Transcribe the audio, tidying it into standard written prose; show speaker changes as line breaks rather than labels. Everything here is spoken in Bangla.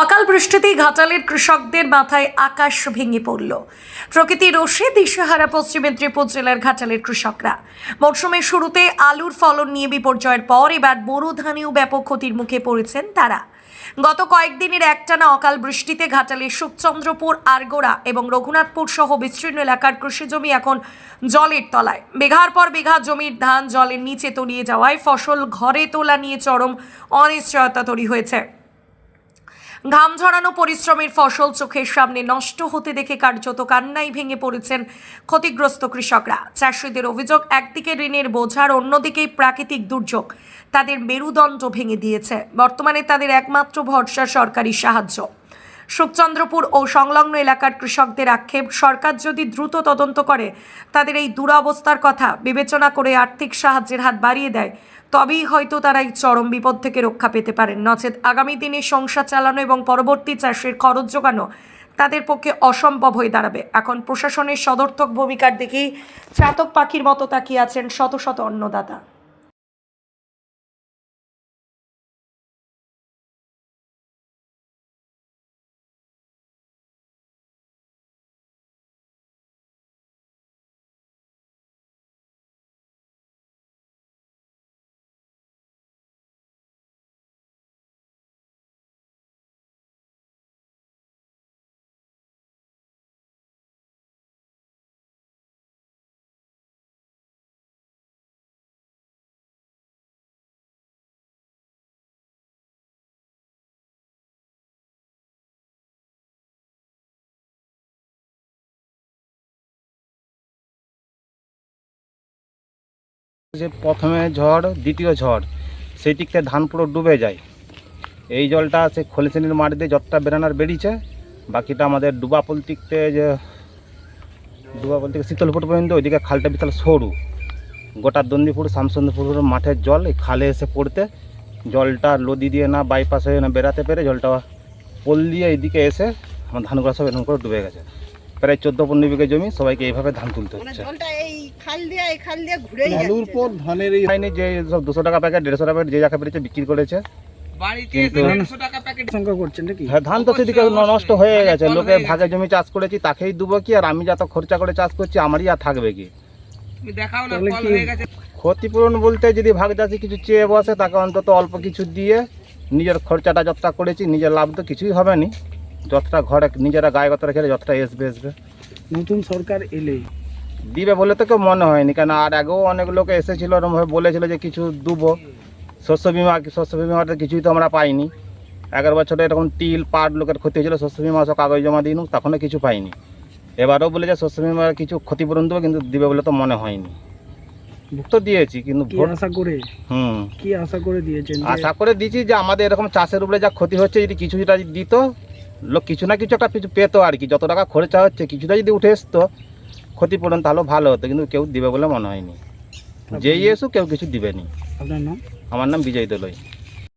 অকাল বৃষ্টিতেই ঘাটালের কৃষকদের মাথায় আকাশ ভেঙে পড়ল। প্রকৃতির রোষে দিশেহারা পশ্চিম মেদিনীপুর জেলার ঘাটালের কৃষকরা মরশুমের শুরুতে আলুর ফলন নিয়ে বিপর্যয়ের পর এবার বোরো ধানেও ব্যাপক ক্ষতির মুখে পড়েছেন তারা। গত কয়েকদিনের একটানা অকাল বৃষ্টিতে ঘাটালের সুখচন্দ্রপুর, আরগোড়া এবং রঘুনাথপুর সহ বিস্তীর্ণ এলাকার কৃষিজমি এখন জলের তলায়। বিঘার পর বিঘা জমির ধান জলের নিচে তলিয়ে যাওয়ায় ফসল ঘরে তোলা নিয়ে চরম অনিশ্চয়তা তৈরি হয়েছে। ঘাম ঝরানো পরিশ্রমের ফসল চোখের সামনে নষ্ট হতে দেখে কার্যত কান্নায় ভেঙে পড়েছেন ক্ষতিগ্রস্ত কৃষকরা। চাষিদের অভিযোগ, একদিকে ঋণের বোঝার, অন্যদিকে প্রাকৃতিক দুর্যোগ তাদের মেরুদণ্ড ভেঙে দিয়েছে। বর্তমানে তাদের একমাত্র ভরসা সরকারি সাহায্য। সুখচন্দ্রপুর ও সংলগ্ন এলাকার কৃষকদের আক্ষেপ, সরকার যদি দ্রুত তদন্ত করে তাদের এই দুরবস্থার কথা বিবেচনা করে আর্থিক সাহায্যের হাত বাড়িয়ে দেয়, তবেই হয়তো তারা এই চরম বিপদ থেকে রক্ষা পেতে পারেন। নচেত আগামী দিনে সংসার চালানো এবং পরবর্তী চাষের খরচ জোগানো তাদের পক্ষে অসম্ভব হয়ে দাঁড়াবে। এখন প্রশাসনের সদর্থক ভূমিকার দিকেই চাতক পাখির মতো তাকিয়ে আছেন শত শত অন্নদাতা।
যে প্রথমে ঝড়, দ্বিতীয় ঝড়, সেই দিক থেকে ধান পুরো ডুবে যায়। এই জলটা সে খলিশ্রেণীর মাঠ দিয়ে যতটা বেরানার বেরিয়েছে, বাকিটা আমাদের ডুবাপোল থেকে শীতলপুর পর্যন্ত ওইদিকে খালটা বিশাল সরু। গোটা দন্দিপুর, শামসুন্দরপুর মাঠের জল এই খালে এসে পড়তে জলটা নদী দিয়ে না বাইপাস হয়ে না বেরাতে পেরে জলটা পোল দিয়ে এইদিকে এসে আমার ধানগুলো সব এরকম করে ডুবে গেছে। প্রায় 14-15 বিঘা জমি, সবাইকে এইভাবে ধান তুলতে হচ্ছে।
আলুর পর ধানের এই
হয়নি যে সব 200 টাকা প্যাকেট, 150 টাকা প্যাকেট যে যাকে পেরেছে বিক্রি করেছে।
সংখ্যা করছেন নাকি?
হ্যাঁ, ধান তো সেদিকে নষ্ট হয়ে গেছে। লোকে ভাগে জমি চাষ করেছি, তাকেই দেবো কি? আর আমি যত খরচা করে চাষ করছি আমারই আর থাকবে কি? ক্ষতিপূরণ বলতে যদি ভাগ চাষি কিছু চেয়ে বসে, তাকে অন্তত অল্প কিছু দিয়ে নিজের খরচাটা যতটা করেছি, নিজের লাভ তো কিছুই হবে না। যতটা ঘরে নিজেরা গায়ে গতরা খেলে যতটা আসবে।
নতুন সরকার এলেই
দিবে বলে তো কেউ মনে হয়নি, কেন আর আগেও অনেক লোক এসেছিলো, এরকমভাবে বলেছিল যে কিছু দেবো। শস্য বিমাটা কিছুই তো আমরা পাইনি। 11 বছরে এরকম তিল পাট লোকের ক্ষতি হয়েছিল, শস্য বিমা সব কাগজ জমা দিই, তখনও কিছু পাইনি। এবারও বলেছে শস্য বিমার কিছু ক্ষতিপূরণ দেবো, কিন্তু দিবে বলে তো মনে হয়নি। ভোট তো দিয়েছি, কিন্তু ভোট
কি আশা করে দিয়েছেন?
আশা করে দিয়েছি যে আমাদের এরকম চাষের উপরে যা ক্ষতি হচ্ছে, যদি কিছুটা দিত, লোক কিছু না কিছু একটা পেতো আর কি। যত টাকা খরচা হচ্ছে কিছুটা যদি উঠে আসতো ক্ষতিপূরণ, তাহলে ভালো হতো, কিন্তু কেউ দিবে বলে মনে হয়নি। যেই এসো কেউ কিছু দিবেনি।
আপনার নাম?
আমার নাম বিজয় দলই।